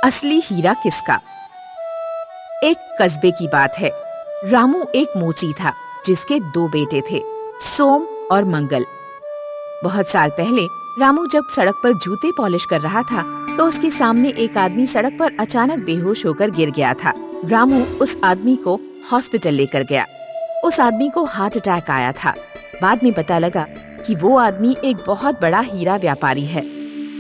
असली हीरा किसका। एक कस्बे की बात है। रामू एक मोची था जिसके 2 बेटे थे, सोम और मंगल। बहुत साल पहले रामू जब सड़क पर जूते पॉलिश कर रहा था तो उसके सामने एक आदमी सड़क पर अचानक बेहोश होकर गिर गया था। रामू उस आदमी को हॉस्पिटल लेकर गया। उस आदमी को हार्ट अटैक आया था। बाद में पता लगा कि वो आदमी एक बहुत बड़ा हीरा व्यापारी है।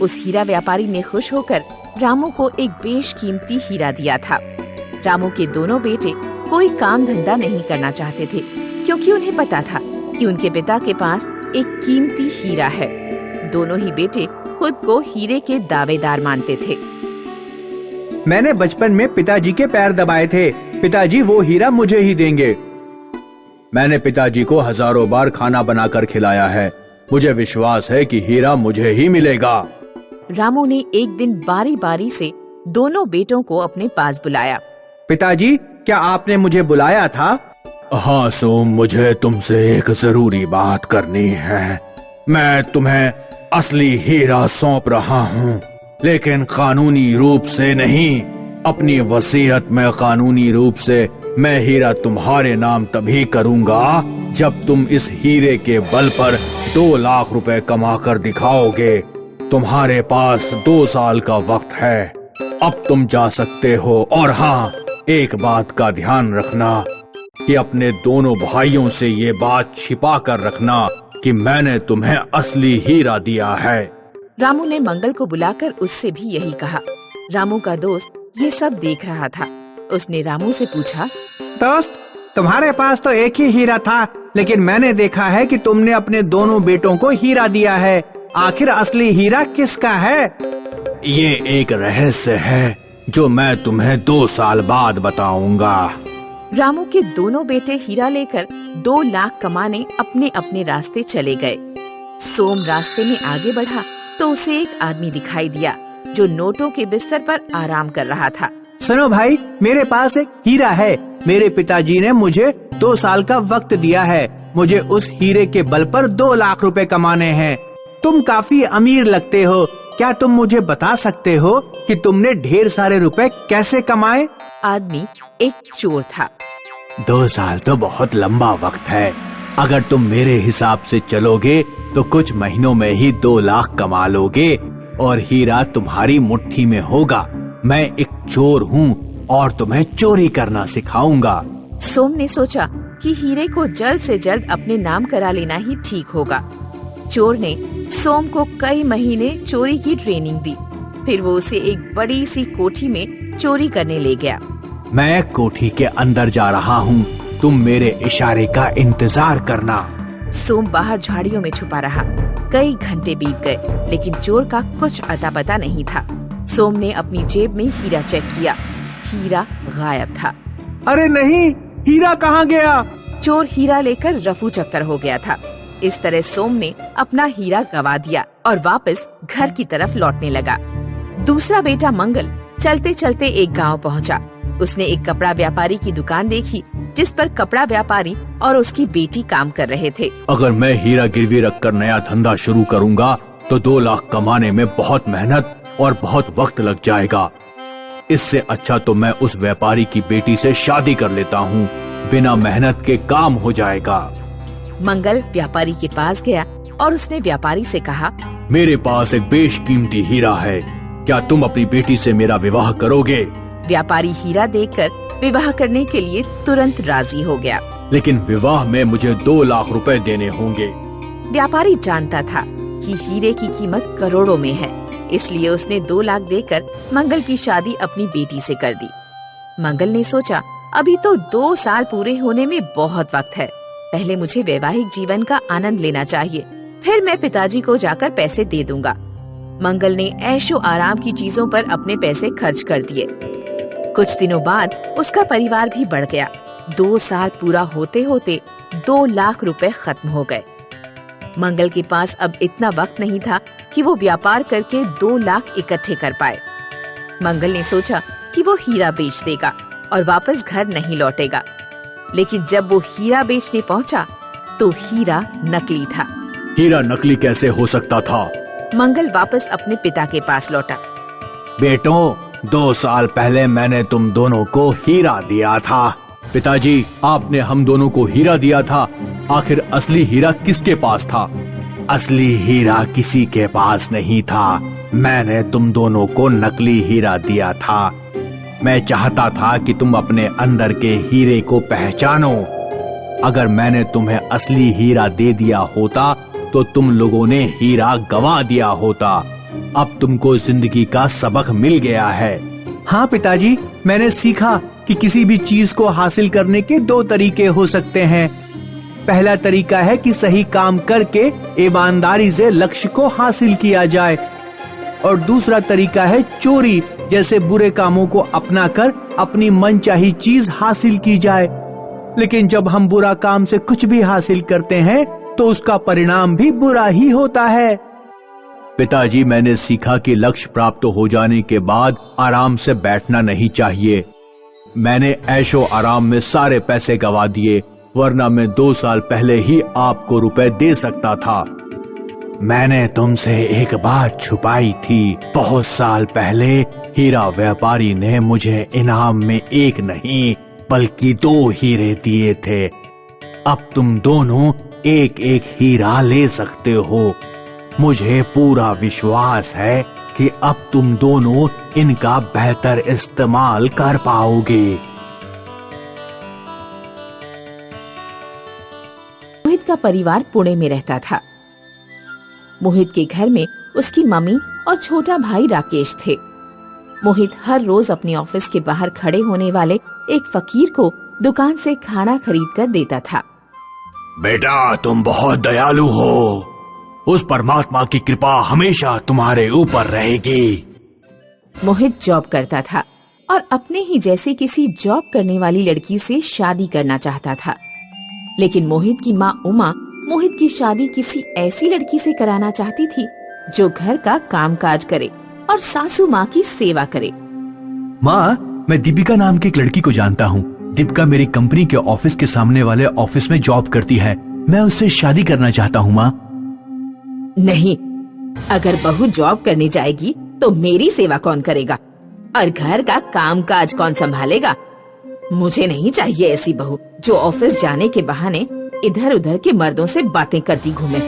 उस हीरा व्यापारी ने खुश होकर रामू को एक बेशकीमती हीरा दिया था। रामू के दोनों बेटे कोई काम धंधा नहीं करना चाहते थे क्योंकि उन्हें पता था कि उनके पिता के पास एक कीमती हीरा है। दोनों ही बेटे खुद को हीरे के दावेदार मानते थे। मैंने बचपन में पिताजी के पैर दबाए थे। पिताजी वो हीरा मुझे ही देंगे। मैंने पिताजी को हजारों बार खाना बनाकर खिलाया है। मुझे विश्वास है कि हीरा मुझे ही मिलेगा। रामू ने एक दिन बारी बारी से दोनों बेटों को अपने पास बुलाया। पिताजी, क्या आपने मुझे बुलाया था? हाँ सोम, मुझे तुमसे एक जरूरी बात करनी है। मैं तुम्हें असली हीरा सौंप रहा हूँ, लेकिन कानूनी रूप से नहीं। अपनी वसीयत में कानूनी रूप से मैं हीरा तुम्हारे नाम तभी करूँगा जब तुम इस हीरे के बल पर 2 लाख रुपए कमा कर दिखाओगे। तुम्हारे पास 2 साल का वक्त है। अब तुम जा सकते हो। और हाँ, एक बात का ध्यान रखना कि अपने दोनों भाइयों से ये बात छिपा कर रखना कि मैंने तुम्हें असली हीरा दिया है। रामू ने मंगल को बुलाकर उससे भी यही कहा। रामू का दोस्त ये सब देख रहा था। उसने रामू से पूछा, दोस्त, तुम्हारे पास तो एक ही हीरा था, लेकिन मैंने देखा है कि तुमने अपने दोनों बेटों को हीरा दिया है। आखिर असली हीरा किसका है? ये एक रहस्य है जो मैं तुम्हें 2 साल बाद बताऊंगा। रामू के दोनों बेटे हीरा लेकर 2 लाख कमाने अपने अपने रास्ते चले गए। सोम रास्ते में आगे बढ़ा तो उसे एक आदमी दिखाई दिया जो नोटों के बिस्तर पर आराम कर रहा था। सुनो भाई, मेरे पास एक हीरा है। मेरे पिताजी ने मुझे 2 साल का वक्त दिया है। मुझे उस हीरे के बल पर 2 लाख रुपए कमाने हैं। तुम काफी अमीर लगते हो। क्या तुम मुझे बता सकते हो कि तुमने ढेर सारे रुपए कैसे कमाए? आदमी एक चोर था। 2 साल तो बहुत लंबा वक्त है। अगर तुम मेरे हिसाब से चलोगे तो कुछ महीनों में ही 2 लाख कमा लोगे और हीरा तुम्हारी मुट्ठी में होगा। मैं एक चोर हूँ और तुम्हें चोरी करना सिखाऊंगा। सोम ने सोचा कि हीरे को जल्द से जल्द अपने नाम करा लेना ही ठीक होगा। चोर ने सोम को कई महीने चोरी की ट्रेनिंग दी। फिर वो उसे एक बड़ी सी कोठी में चोरी करने ले गया। मैं कोठी के अंदर जा रहा हूँ, तुम मेरे इशारे का इंतजार करना। सोम बाहर झाड़ियों में छुपा रहा। कई घंटे बीत गए लेकिन चोर का कुछ अता पता नहीं था। सोम ने अपनी जेब में हीरा चेक किया। हीरा गायब था। अरे नहीं, हीरा कहाँ गया? चोर हीरा लेकर रफू चक्कर हो गया था। इस तरह सोम ने अपना हीरा गवा दिया और वापस घर की तरफ लौटने लगा। दूसरा बेटा मंगल चलते चलते एक गांव पहुंचा। उसने एक कपड़ा व्यापारी की दुकान देखी जिस पर कपड़ा व्यापारी और उसकी बेटी काम कर रहे थे। अगर मैं हीरा गिरवी रखकर नया धंधा शुरू करूंगा तो 2 लाख कमाने में बहुत मेहनत और बहुत वक्त लग जाएगा। इससे अच्छा तो मैं उस व्यापारी की बेटी से शादी कर लेता हूँ। बिना मेहनत के काम हो जाएगा। मंगल व्यापारी के पास गया और उसने व्यापारी से कहा, मेरे पास एक बेशकीमती हीरा है। क्या तुम अपनी बेटी से मेरा विवाह करोगे? व्यापारी हीरा देखकर विवाह करने के लिए तुरंत राजी हो गया। लेकिन विवाह में मुझे 2 लाख रुपए देने होंगे। व्यापारी जानता था कि हीरे की कीमत करोड़ों में है, इसलिए उसने 2 लाख देकर मंगल की शादी अपनी बेटी से कर दी। मंगल ने सोचा, अभी तो 2 साल पूरे होने में बहुत वक्त है। पहले मुझे वैवाहिक जीवन का आनंद लेना चाहिए, फिर मैं पिताजी को जाकर पैसे दे दूंगा। मंगल ने ऐशो आराम की चीजों पर अपने पैसे खर्च कर दिए। कुछ दिनों बाद उसका परिवार भी बढ़ गया। 2 साल पूरा होते होते 2 लाख रुपए खत्म हो गए। मंगल के पास अब इतना वक्त नहीं था कि वो व्यापार करके 2 लाख इकट्ठे कर पाए। मंगल ने सोचा कि वो हीरा बेच देगा और वापस घर नहीं लौटेगा। लेकिन जब वो हीरा बेचने पहुंचा तो हीरा नकली था। हीरा नकली कैसे हो सकता था? मंगल वापस अपने पिता के पास लौटा। बेटों, 2 साल पहले मैंने तुम दोनों को हीरा दिया था। पिताजी, आपने हम दोनों को हीरा दिया था, आखिर असली हीरा किसके पास था? असली हीरा किसी के पास नहीं था। मैंने तुम दोनों को नकली हीरा दिया था। मैं चाहता था कि तुम अपने अंदर के हीरे को पहचानो। अगर मैंने तुम्हें असली हीरा दे दिया होता तो तुम लोगों ने हीरा गंवा दिया होता। अब तुमको जिंदगी का सबक मिल गया है। हाँ पिताजी, मैंने सीखा कि किसी भी चीज को हासिल करने के 2 तरीके हो सकते हैं। पहला तरीका है कि सही काम करके ईमानदारी से लक्ष्य को हासिल किया जाए, और दूसरा तरीका है चोरी जैसे बुरे कामों को अपनाकर अपनी मनचाही चीज हासिल की जाए। लेकिन जब हम बुरा काम से कुछ भी हासिल करते हैं तो उसका परिणाम भी बुरा ही होता है। पिताजी, मैंने सीखा कि लक्ष्य प्राप्त हो जाने के बाद आराम से बैठना नहीं चाहिए। मैंने ऐशो आराम में सारे पैसे गवा दिए, वरना मैं 2 साल पहले ही आपको रुपए दे सकता था। मैंने तुमसे एक बात छुपाई थी। बहुत साल पहले हीरा व्यापारी ने मुझे इनाम में 1 नहीं बल्कि 2 हीरे दिए थे। अब तुम दोनों एक हीरा ले सकते हो। मुझे पूरा विश्वास है कि अब तुम दोनों इनका बेहतर इस्तेमाल कर पाओगे। मोहित का परिवार पुणे में रहता था। मोहित के घर में उसकी मम्मी और छोटा भाई राकेश थे। मोहित हर रोज अपने ऑफिस के बाहर खड़े होने वाले एक फकीर को दुकान से खाना खरीद कर देता था। बेटा, तुम बहुत दयालु हो। उस परमात्मा की कृपा हमेशा तुम्हारे ऊपर रहेगी। मोहित जॉब करता था और अपने ही जैसे किसी जॉब करने वाली लड़की से शादी करना चाहता था। लेकिन मोहित की माँ उमा मोहित की शादी किसी ऐसी लड़की से कराना चाहती थी जो घर का कामकाज करे और सासू माँ की सेवा करे। माँ, मैं दीपिका नाम की एक लड़की को जानता हूँ। दीपिका मेरी कंपनी के ऑफिस के सामने वाले ऑफिस में जॉब करती है। मैं उससे शादी करना चाहता हूँ माँ। नहीं, अगर बहू जॉब करने जाएगी तो मेरी सेवा कौन करेगा और घर का कामकाज कौन संभालेगा? मुझे नहीं चाहिए ऐसी बहू जो ऑफिस जाने के बहाने इधर उधर के मर्दों से बातें करती घूमे।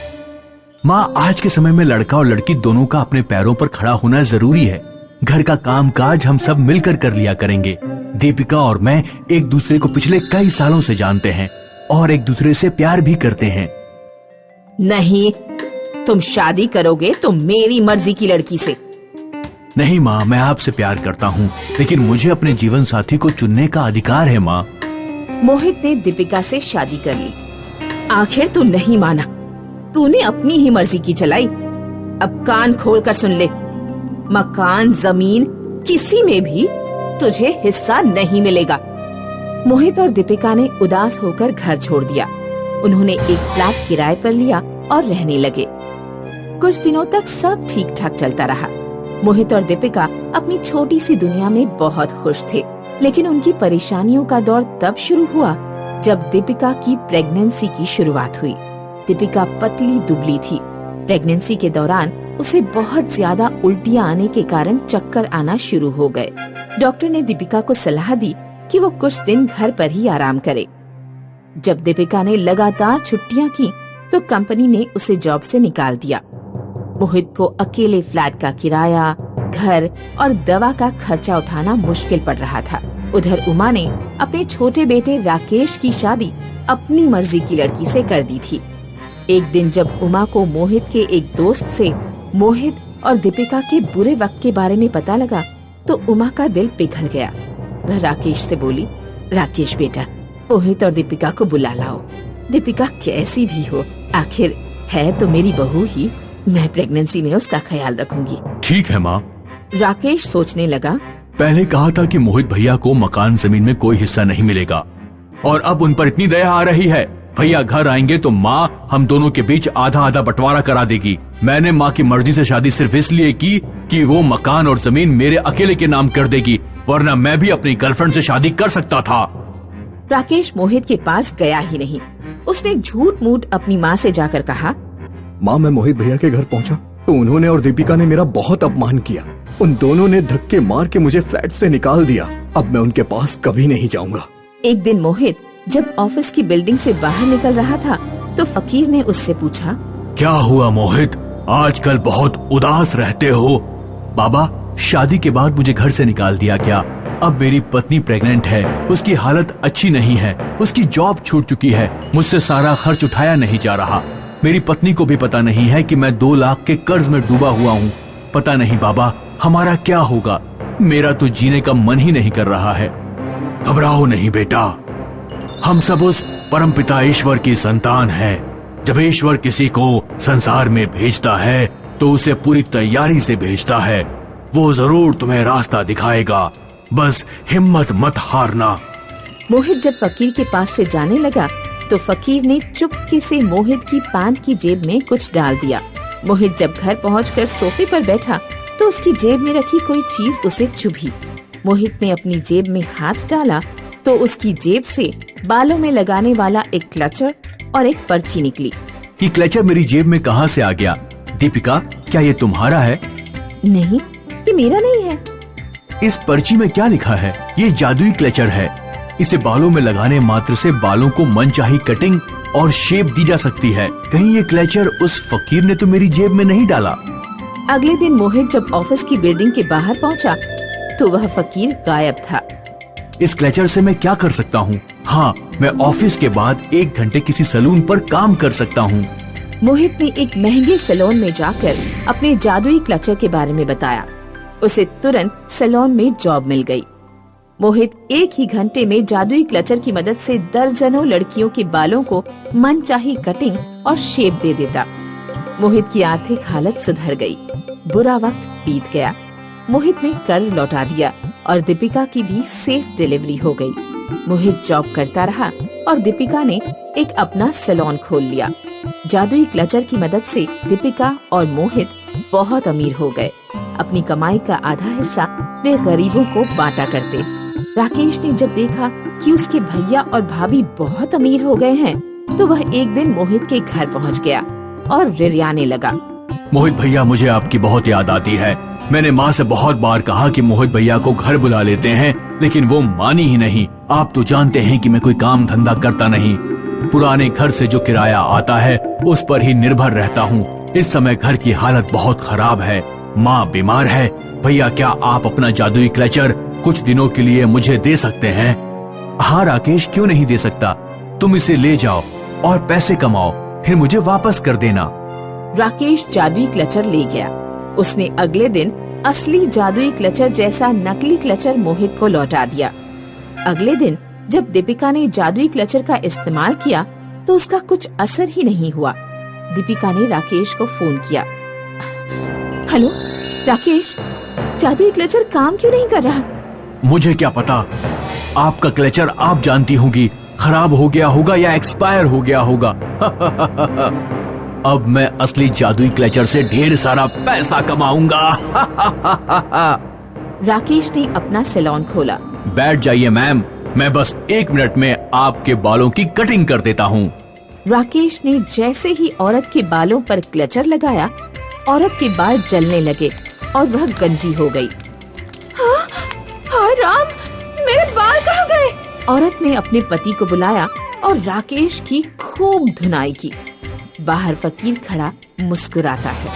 माँ, आज के समय में लड़का और लड़की दोनों का अपने पैरों पर खड़ा होना जरूरी है। घर का कामकाज हम सब मिलकर कर लिया करेंगे। दीपिका और मैं एक दूसरे को पिछले कई सालों से जानते हैं और एक दूसरे से प्यार भी करते हैं। नहीं, तुम शादी करोगे तो मेरी मर्जी की लड़की से। नहीं माँ, मैं आपसे प्यार करता हूँ, लेकिन मुझे अपने जीवन साथी को चुनने का अधिकार है माँ। मोहित ने दीपिका से शादी कर ली। आखिर तू नहीं माना, तूने अपनी ही मर्जी की चलाई। अब कान खोल कर सुन ले, मकान जमीन किसी में भी तुझे हिस्सा नहीं मिलेगा। मोहित और दीपिका ने उदास होकर घर छोड़ दिया। उन्होंने एक फ्लैट किराए पर लिया और रहने लगे। कुछ दिनों तक सब ठीक ठाक चलता रहा। मोहित और दीपिका अपनी छोटी सी दुनिया में बहुत खुश थे। लेकिन उनकी परेशानियों का दौर तब शुरू हुआ जब दीपिका की प्रेगनेंसी की शुरुआत हुई। दीपिका पतली दुबली थी। प्रेगनेंसी के दौरान उसे बहुत ज्यादा उल्टियां आने के कारण चक्कर आना शुरू हो गए। डॉक्टर ने दीपिका को सलाह दी कि वो कुछ दिन घर पर ही आराम करे। जब दीपिका ने लगातार छुट्टियां की तो कंपनी ने उसे जॉब से निकाल दिया। मोहित को अकेले फ्लैट का किराया, घर और दवा का खर्चा उठाना मुश्किल पड़ रहा था। उधर उमा ने अपने छोटे बेटे राकेश की शादी अपनी मर्जी की लड़की से कर दी थी। एक दिन जब उमा को मोहित के एक दोस्त से मोहित और दीपिका के बुरे वक्त के बारे में पता लगा तो उमा का दिल पिघल गया। वह राकेश से बोली, राकेश बेटा, मोहित और दीपिका को बुला लाओ। दीपिका कैसी भी हो, आखिर है तो मेरी बहू ही। मैं प्रेगनेंसी में उसका ख्याल रखूंगी। ठीक है माँ। राकेश सोचने लगा, पहले कहा था कि मोहित भैया को मकान जमीन में कोई हिस्सा नहीं मिलेगा, और अब उन पर इतनी दया आ रही है। भैया घर आएंगे तो माँ हम दोनों के बीच आधा आधा बंटवारा करा देगी। मैंने माँ की मर्जी से शादी सिर्फ इसलिए की कि वो मकान और जमीन मेरे अकेले के नाम कर देगी, वरना मैं भी अपनी गर्लफ्रेंड से शादी कर सकता था। राकेश मोहित के पास गया ही नहीं। उसने झूठ मूठ अपनी माँ से जाकर कहा, माँ, मैं मोहित भैया के घर पहुँचा तो उन्होंने और दीपिका ने मेरा बहुत अपमान किया। उन दोनों ने धक्के मार के मुझे फ्लैट से निकाल दिया। अब मैं उनके पास कभी नहीं जाऊंगा। एक दिन मोहित जब ऑफिस की बिल्डिंग से बाहर निकल रहा था तो फकीर ने उससे पूछा, क्या हुआ मोहित, आजकल बहुत उदास रहते हो? बाबा, शादी के बाद मुझे घर से निकाल दिया क्या? अब मेरी पत्नी प्रेग्नेंट है, उसकी हालत अच्छी नहीं है, उसकी जॉब छूट चुकी है, मुझसे सारा खर्च उठाया नहीं जा रहा। मेरी पत्नी को भी पता नहीं है कि मैं 2 लाख के कर्ज में डूबा हुआ हूँ। पता नहीं बाबा, हमारा क्या होगा? मेरा तो जीने का मन ही नहीं कर रहा है। घबराओ नहीं बेटा, हम सब उस परमपिता ईश्वर की संतान हैं। जब ईश्वर किसी को संसार में भेजता है तो उसे पूरी तैयारी से भेजता है। वो जरूर तुम्हें रास्ता दिखाएगा, बस हिम्मत मत हारना। मोहित जब फकीर के पास से जाने लगा तो फकीर ने चुपके से मोहित की पैंट की जेब में कुछ डाल दिया। मोहित जब घर पहुंचकर सोफे पर बैठा तो उसकी जेब में रखी कोई चीज उसे चुभी। मोहित ने अपनी जेब में हाथ डाला तो उसकी जेब से बालों में लगाने वाला एक क्लचर और एक पर्ची निकली। ये क्लचर मेरी जेब में कहाँ से आ गया? दीपिका, क्या ये तुम्हारा है? नहीं, ये मेरा नहीं है। इस पर्ची में क्या लिखा है? ये जादुई क्लचर है। इसे बालों में लगाने मात्र से बालों को मनचाही कटिंग और शेप दी जा सकती है। कहीं ये क्लचर उस फकीर ने तो मेरी जेब में नहीं डाला? अगले दिन मोहित जब ऑफिस की बिल्डिंग के बाहर पहुंचा तो वह फकीर गायब था। इस क्लचर से मैं क्या कर सकता हूँ? हाँ, मैं ऑफिस के बाद 1 घंटे किसी सैलून पर काम कर सकता हूँ। मोहित ने एक महंगे सैलून में जाकर अपने जादुई क्लचर के बारे में बताया। उसे तुरंत सैलून में जॉब मिल गई। मोहित 1 ही घंटे में जादुई क्लचर की मदद से दर्जनों लड़कियों के बालों को मनचाही कटिंग और शेप दे देता। मोहित की आर्थिक हालत सुधर गई। बुरा वक्त बीत गया। मोहित ने कर्ज लौटा दिया और दीपिका की भी सेफ डिलीवरी हो गई। मोहित जॉब करता रहा और दीपिका ने एक अपना सैलून खोल लिया। जादुई क्लचर की मदद से दीपिका और मोहित बहुत अमीर हो गए। अपनी कमाई का आधा हिस्सा वे गरीबों को बांटा करते। राकेश ने जब देखा कि उसके भैया और भाभी बहुत अमीर हो गए हैं तो वह एक दिन मोहित के घर पहुंच गया और रिरियाने लगा। मोहित भैया, मुझे आपकी बहुत याद आती है। मैंने माँ से बहुत बार कहा कि मोहित भैया को घर बुला लेते हैं, लेकिन वो मानी ही नहीं। आप तो जानते हैं कि मैं कोई काम धंधा करता नहीं। पुराने घर से जो किराया आता है उस पर ही निर्भर रहता हूँ। इस समय घर की हालत बहुत खराब है। माँ बीमार है। भैया, क्या आप अपना जादुई क्लचर कुछ दिनों के लिए मुझे दे सकते हैं? हाँ राकेश, क्यों नहीं दे सकता। तुम इसे ले जाओ और पैसे कमाओ, फिर मुझे वापस कर देना। राकेश जादुई क्लचर ले गया। उसने अगले दिन असली जादुई क्लचर जैसा नकली क्लचर मोहित को लौटा दिया। अगले दिन जब दीपिका ने जादुई क्लचर का इस्तेमाल किया तो उसका कुछ असर ही नहीं हुआ। दीपिका ने राकेश को फोन किया। हेलो राकेश, जादुई क्लचर काम क्यों नहीं कर रहा? मुझे क्या पता, आपका क्लचर आप जानती होंगी, खराब हो गया होगा या एक्सपायर हो गया होगा। अब मैं असली जादुई क्लचर से ढेर सारा पैसा कमाऊंगा। राकेश ने अपना सैलून खोला। बैठ जाइए मैम, मैं बस 1 मिनट में आपके बालों की कटिंग कर देता हूँ। राकेश ने जैसे ही औरत के बालों पर क्लचर लगाया, औरत के बाल जलने लगे और वह गंजी हो गई। हाय राम, मेरे बाल कहाँ गए? औरत ने अपने पति को बुलाया और राकेश की खूब धुनाई की। बाहर फकीर खड़ा मुस्कुराता है।